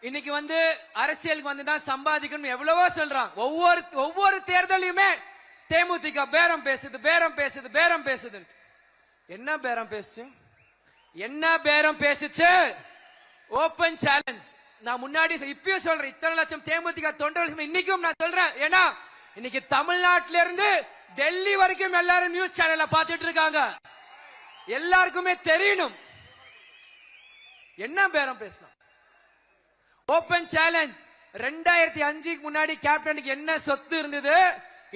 இன்னைக்கு வந்து அரசியலுக்கு வந்து தான் சம்பாதிக்கணும் எவ்வளவோ சொல்றான். ஒவ்வொரு தேர்தலையுமே தேமுதிக பேரம் பேசுது பேரம் பேசுது பேரம் பேசுது. என்ன பேரம் பேசுச்சு? என்ன பேரம் பேசுச்சு? Open challenge. நான் முன்னாடி இப்பயும் சொல்றேன், இத்தனை லட்சம் தேமுதிக தொண்டர்கள் இன்னைக்கும் நான் சொல்றேன். ஏன்னா இன்னைக்கு தமிழ்நாட்டில இருந்து டெல்லி வரைக்கும் எல்லாரும் நியூஸ் சேனல்ல பாத்துட்டு இருக்காங்க. எல்லாருக்குமே தெரியணும் என்ன பேரம் பேசலாம். Open challenge. 2005 முன்னாடி கேப்டனுக்கு என்ன சொத்து இருந்தது,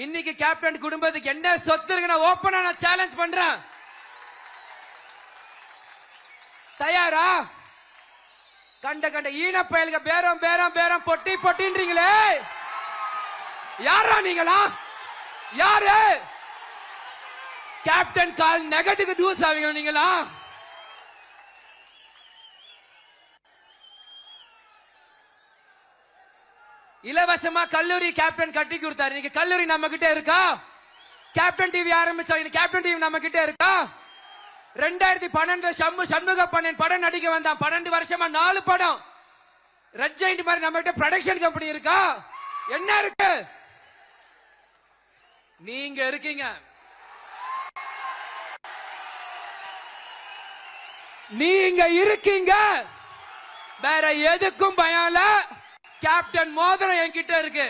இன்னைக்கு கேப்டன் குடும்பத்துக்கு என்ன சொத்து இருக்கு, ஓபனா நான் சேலஞ்ச் பண்றேன். தயாரா? கண்ட கண்ட ஈன பயலுக பேரம் பேரம் பேரம் பொட்டி பொட்டின்றீங்களே, யாரா நீங்களா? யாரு? கேப்டன் கால் நெகத்துக்கு தூஸ் ஆவீங்க நீங்களா? இலவசமா கல்லூரி கேப்டன் கட்டி கொடுத்தாரு. இன்னைக்கு கல்லூரி நம்ம கிட்ட இருக்கா? கேப்டன் டிவி ஆரம்பிச்சா கேப்டன் டிவி நம்ம கிட்ட இருக்கா? 2012 சண்முக பண்ணன் படம் நடிக்க வந்தான். 12 வருஷமா 4 படம். ரெட் ஜெயிண்ட் மாதிரி நம்ம கிட்ட ப்ரொடக்ஷன் கம்பெனி இருக்கா? என்ன இருக்கு? நீங்க இருக்கீங்க. நீங்க இருக்கீங்க. வேற எதுக்கும் பயம் இல்ல. கேப்டன் மோதிரம் என்கிட்ட இருக்கு.